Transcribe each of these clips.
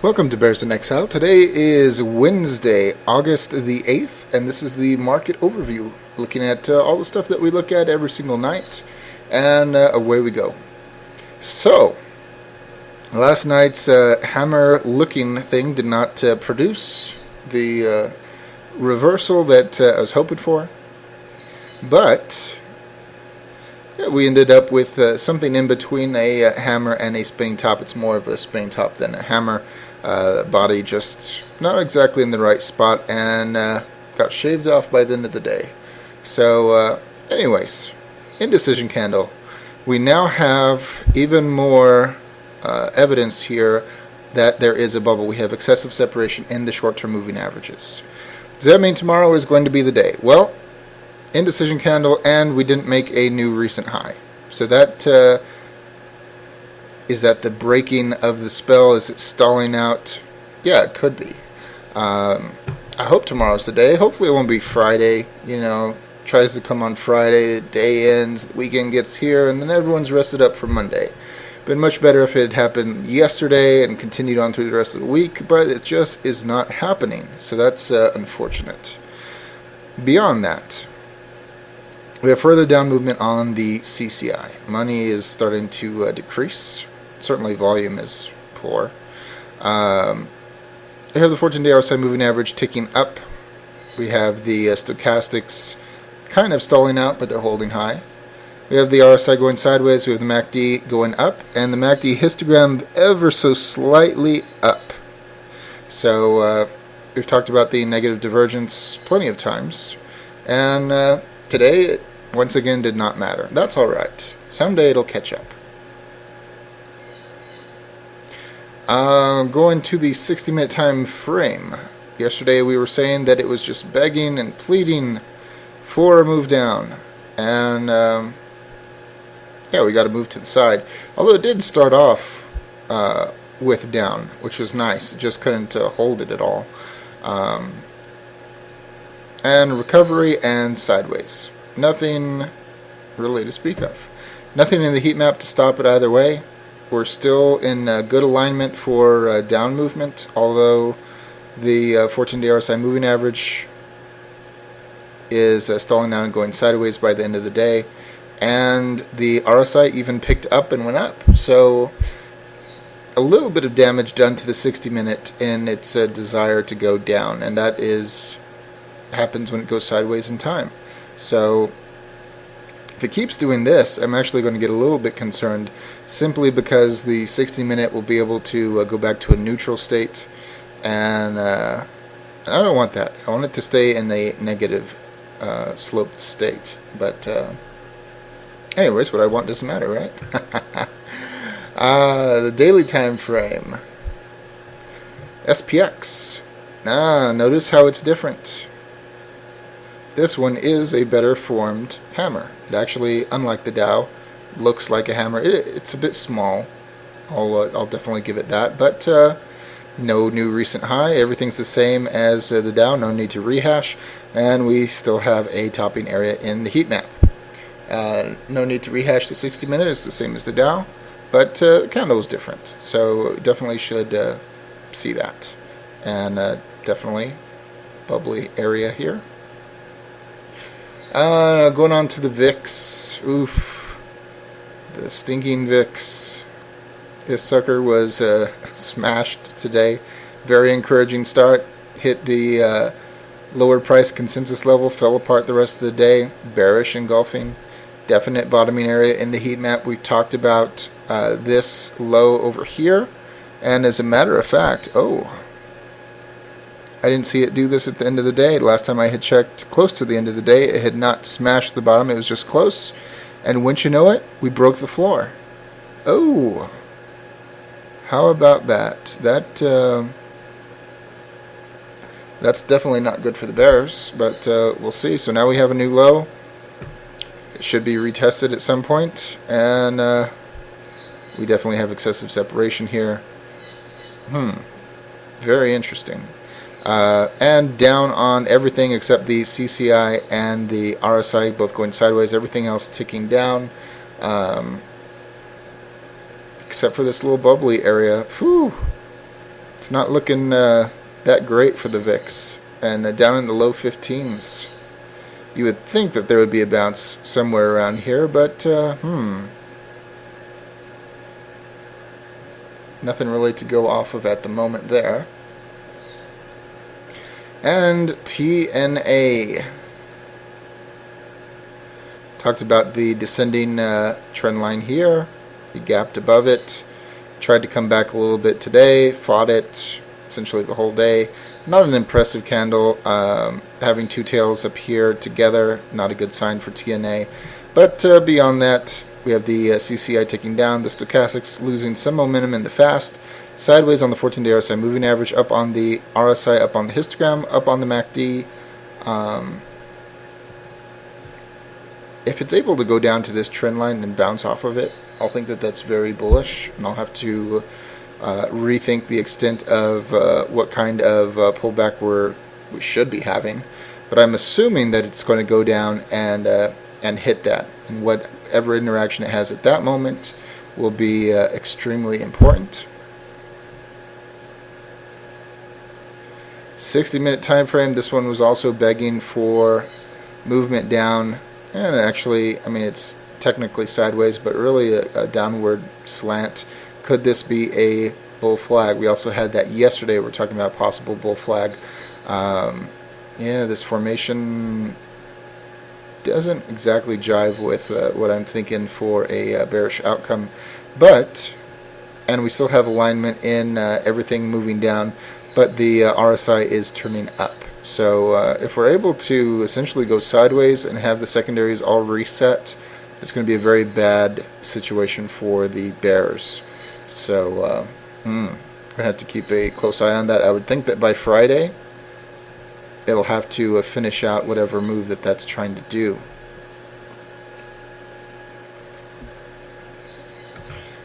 Welcome to Bears in Exile. Today is Wednesday, August the 8th, and this is the market overview, looking at all the stuff that we look at every single night, and away we go. So, last night's hammer-looking thing did not produce the reversal that I was hoping for, but we ended up with something in between a hammer and a spinning top. It's more of a spinning top than a hammer. Body just not exactly in the right spot and got shaved off by the end of the day. So anyways, indecision candle. We now have even more evidence here that there is a bubble. We have excessive separation in the short-term moving averages. Does that mean tomorrow is going to be the day? Well, indecision candle, and we didn't make a new recent high. So that is that the breaking of the spell? Is it stalling out? Yeah, it could be. I hope tomorrow's the day. Hopefully it won't be Friday. You know, tries to come on Friday, the day ends, the weekend gets here, and then everyone's rested up for Monday. Been much better if it had happened yesterday and continued on through the rest of the week, but it just is not happening. So that's unfortunate. Beyond that, we have further down movement on the CCI. Money is starting to decrease. Certainly volume is poor. We have the 14-day RSI moving average ticking up. We have the stochastics kind of stalling out, but they're holding high. We have the RSI going sideways. We have the MACD going up, and the MACD histogram ever so slightly up. So we've talked about the negative divergence plenty of times, and today it once again did not matter. That's all right. Someday it'll catch up. Going to the 60-minute time frame. Yesterday we were saying that it was just begging and pleading for a move down. And, yeah, we got to move to the side. Although it did start off with down, which was nice. It just couldn't hold it at all. And recovery and sideways. Nothing really to speak of. Nothing in the heat map to stop it either way. We're still in good alignment for down movement, although the 14-day RSI moving average is stalling down and going sideways by the end of the day, and the RSI even picked up and went up. So a little bit of damage done to the 60-minute in its desire to go down, and that happens when it goes sideways in time. So if it keeps doing this, I'm actually going to get a little bit concerned, simply because the 60-minute will be able to go back to a neutral state, and I don't want that. I want it to stay in a negative sloped state. But anyways, what I want doesn't matter, right? The daily time frame. SPX. Notice how it's different. This one is a better formed hammer. It actually, unlike the Dow, looks like a hammer. It's a bit small. I'll definitely give it that. But no new recent high. Everything's the same as the Dow. No need to rehash. And we still have a topping area in the heat map. No need to rehash the 60-minute. It's the same as the Dow. But the candle is different. So definitely should see that. And definitely bubbly area here. Going on to the VIX. Oof. The stinking VIX. This sucker was smashed today. Very encouraging start. Hit the lower price consensus level. Fell apart the rest of the day. Bearish engulfing. Definite bottoming area in the heat map. We talked about this low over here. And as a matter of fact, I didn't see it do this at the end of the day. Last time I had checked close to the end of the day, it had not smashed the bottom. It was just close. And wouldn't you know it, we broke the floor. Oh, how about that? That's definitely not good for the bears, but we'll see. So now we have a new low. It should be retested at some point, and we definitely have excessive separation here. Very interesting. And down on everything except the CCI and the RSI, both going sideways. Everything else ticking down. except for this little bubbly area. Whew. It's not looking that great for the VIX, and down in the low 15s. You would think that there would be a bounce somewhere around here, but nothing really to go off of at the moment there. And TNA. Talked about the descending trend line here. We gapped above it. Tried to come back a little bit today. Fought it essentially the whole day. Not an impressive candle. Having two tails up here together, not a good sign for TNA. But beyond that, we have the CCI ticking down. The stochastics losing some momentum in the fast. Sideways on the 14-day RSI moving average, up on the RSI, up on the histogram, up on the MACD. If it's able to go down to this trend line and bounce off of it, I'll think that that's very bullish, and I'll have to rethink the extent of what kind of pullback we should be having. But I'm assuming that it's going to go down and hit that, and whatever interaction it has at that moment will be extremely important. 60-minute time frame. This one was also begging for movement down, and actually, I mean, it's technically sideways, but really a downward slant. Could this be a bull flag? We also had that yesterday. We're talking about possible bull flag. Yeah, this formation doesn't exactly jive with what I'm thinking for a bearish outcome, and we still have alignment in everything moving down, but the RSI is turning up. So if we're able to essentially go sideways and have the secondaries all reset, it's going to be a very bad situation for the bears. So I'm going to have to keep a close eye on that. I would think that by Friday, it'll have to finish out whatever move that's trying to do.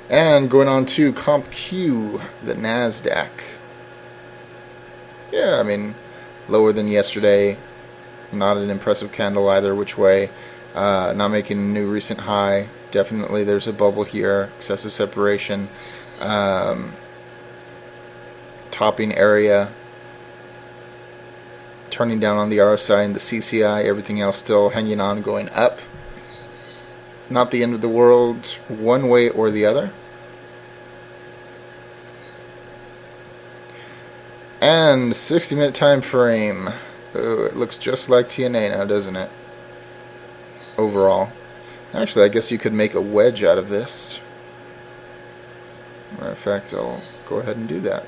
And going on to CompQ, the NASDAQ. Yeah, I mean, lower than yesterday. Not an impressive candle either which way. Not making a new recent high. Definitely there's a bubble here. Excessive separation. Topping area. Turning down on the RSI and the CCI. Everything else still hanging on, going up. Not the end of the world one way or the other. And 60-minute time frame. It looks just like TNA now, doesn't it? Overall. Actually, I guess you could make a wedge out of this. Matter of fact, I'll go ahead and do that.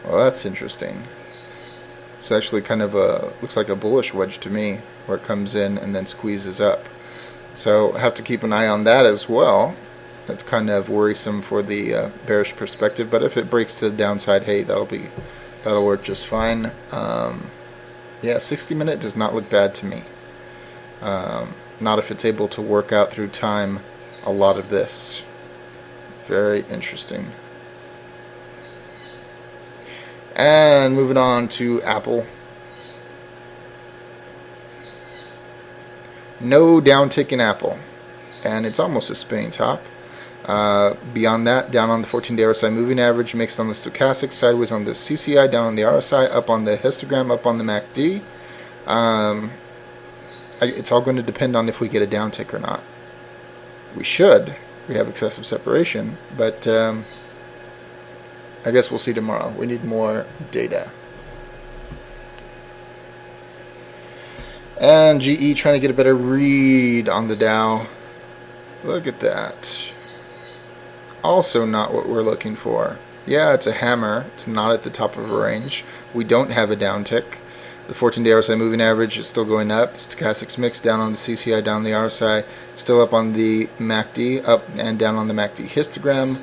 Well, that's interesting. It's actually kind of looks like a bullish wedge to me, where it comes in and then squeezes up. So have to keep an eye on that as well. That's kind of worrisome for the bearish perspective, but if it breaks to the downside, hey, that'll work just fine. Yeah, 60-minute does not look bad to me. Not if it's able to work out through time a lot of this. Very interesting. And moving on to Apple. No downtick in Apple. And it's almost a spinning top. Beyond that, down on the 14-day RSI moving average, mixed on the stochastic, sideways on the CCI, down on the RSI, up on the histogram, up on the MACD. It's all going to depend on if we get a downtick or not. We should. We have excessive separation, but I guess we'll see tomorrow. We need more data. And GE trying to get a better read on the Dow. Look at that. Also not what we're looking for. Yeah, it's a hammer. It's not at the top of a range. We don't have a downtick. The 14-day RSI moving average is still going up. Stochastics mix down on the CCI, down on the RSI. Still up on the MACD, up and down on the MACD histogram.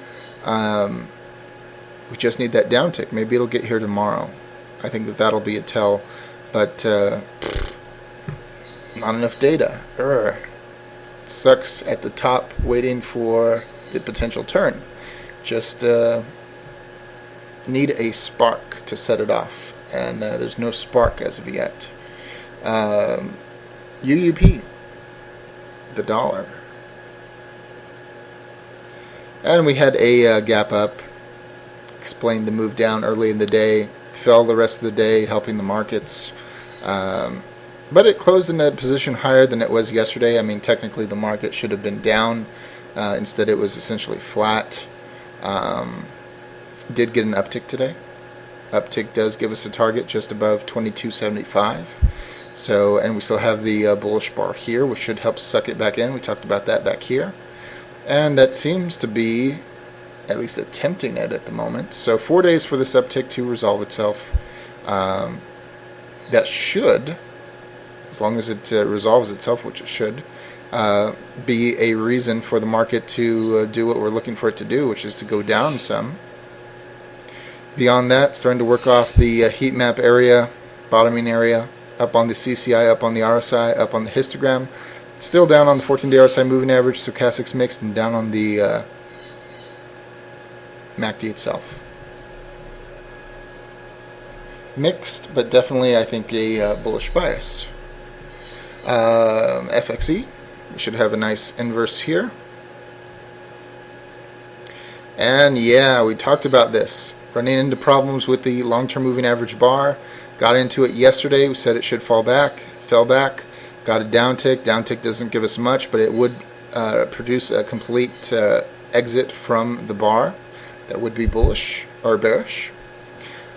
We just need that downtick. Maybe it'll get here tomorrow. I think that'll be a tell. But not enough data. It sucks at the top waiting for the potential turn. Just need a spark to set it off. and there's no spark as of yet. UUP, the dollar. And we had a gap up. Explained the move down early in the day. Fell the rest of the day, helping the markets. But it closed in a position higher than it was yesterday. I mean, technically the market should have been down. Instead, it was essentially flat. Did get an uptick today. Uptick does give us a target just above 22.75. So, and we still have the bullish bar here, which should help suck it back in. We talked about that back here. And that seems to be at least attempting it at the moment. So 4 days for this uptick to resolve itself. That should, as long as it resolves itself, which it should, be a reason for the market to do what we're looking for it to do, which is to go down some. Beyond that, starting to work off the heat map area, bottoming area, up on the CCI, up on the RSI, up on the histogram. Still down on the 14-day RSI moving average, stochastics mixed, and down on the MACD itself. Mixed, but definitely I think a bullish bias. FXE, we should have a nice inverse here. And yeah, we talked about this. Running into problems with the long-term moving average bar. Got into it yesterday. We said it should fall back. Fell back. Got a downtick. Downtick doesn't give us much, but it would produce a complete exit from the bar. That would be bullish or bearish.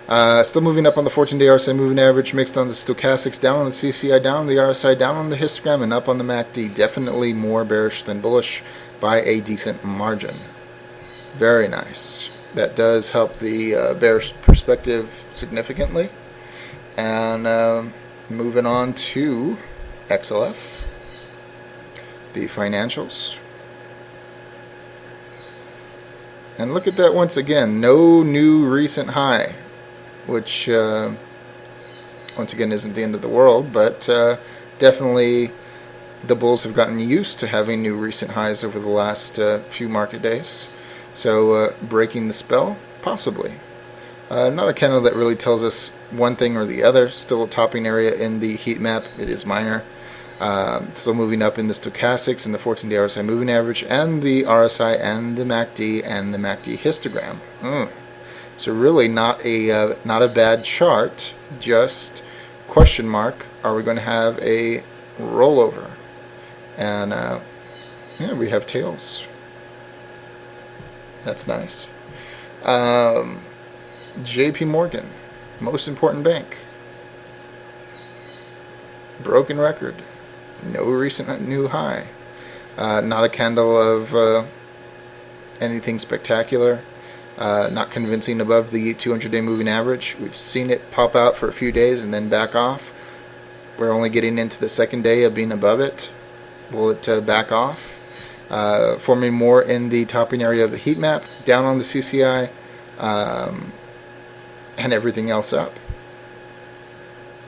Still moving up on the 14-day RSI moving average, mixed on the stochastics, down on the CCI, down on the RSI, down on the histogram, and up on the MACD. Definitely more bearish than bullish by a decent margin. Very nice. That does help the bearish perspective significantly. And moving on to XLF, the financials. And look at that once again. No new recent high, which once again isn't the end of the world, but definitely the bulls have gotten used to having new recent highs over the last few market days. So breaking the spell, possibly. Not a candle that really tells us one thing or the other. Still a topping area in the heat map. It is minor. Still moving up in the stochastics and the 14-day RSI moving average and the RSI and the MACD and the MACD histogram. So really not a bad chart. Just question mark. Are we going to have a rollover? And yeah, we have tails. That's nice. JP Morgan, most important bank. Broken record. No recent new high. Not a candle of anything spectacular. Not convincing above the 200-day moving average. We've seen it pop out for a few days and then back off. We're only getting into the second day of being above it. Will it back off? Forming more in the topping area of the heat map, down on the CCI, and everything else up.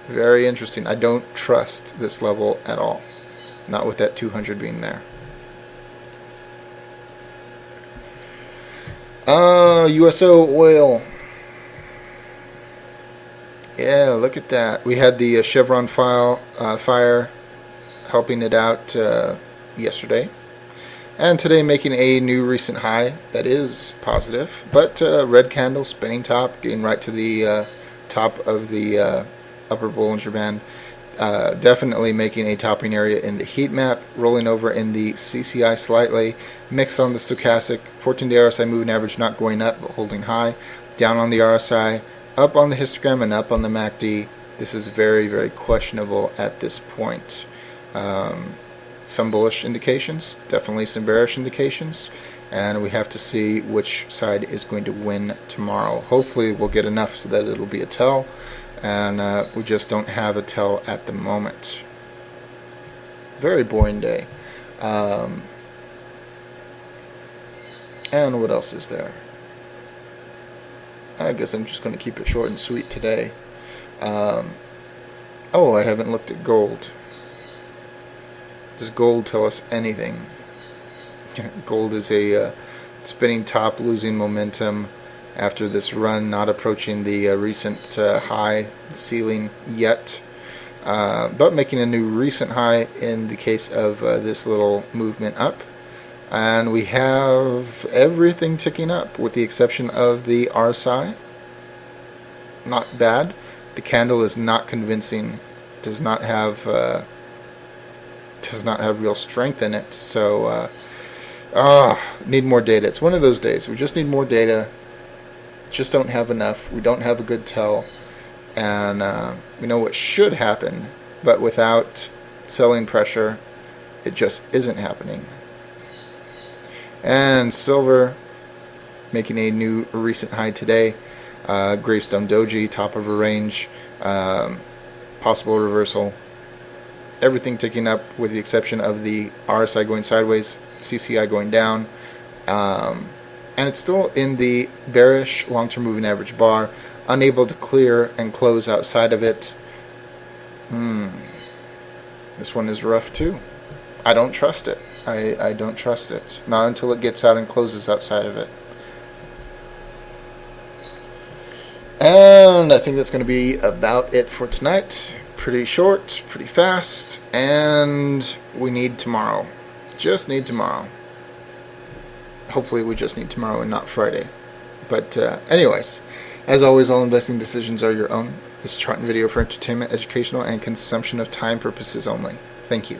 Very interesting. I don't trust this level at all. Not with that 200 being there. USO oil. Yeah, look at that. We had the Chevron fire helping it out yesterday. And today making a new recent high. That is positive. But red candle, spinning top, getting right to the top of the upper Bollinger Band. Definitely making a topping area in the heat map, rolling over in the CCI slightly, mixed on the stochastic, 14-day RSI moving average not going up but holding high, down on the RSI, up on the histogram, and up on the MACD. This is very, very questionable at this point. Some bullish indications, definitely some bearish indications, and we have to see which side is going to win tomorrow. Hopefully we'll get enough so that it'll be a tell, and we just don't have a tell at the moment. Very boring day. And what else is there? I guess I'm just going to keep it short and sweet today. Oh, I haven't looked at gold. Does gold tell us anything? Gold is a spinning top, losing momentum, after this run, not approaching the recent high ceiling yet, but making a new recent high in the case of this little movement up. And we have everything ticking up with the exception of the RSI. Not bad. The candle is not convincing. Does not have real strength in it. So need more data. It's one of those days. We just need more data. Just don't have enough. We don't have a good tell, and we know what should happen, but without selling pressure, it just isn't happening. And silver making a new recent high today. Gravestone doji, top of a range, possible reversal. Everything ticking up with the exception of the RSI going sideways, CCI going down. And it's still in the bearish long-term moving average bar, unable to clear and close outside of it. This one is rough too. I don't trust it. I don't trust it. Not until it gets out and closes outside of it. And I think that's going to be about it for tonight. Pretty short, pretty fast, and we need tomorrow. Just need tomorrow. Hopefully we just need tomorrow and not Friday. But anyways, as always, all investing decisions are your own. This chart and video for entertainment, educational, and consumption of time purposes only. Thank you.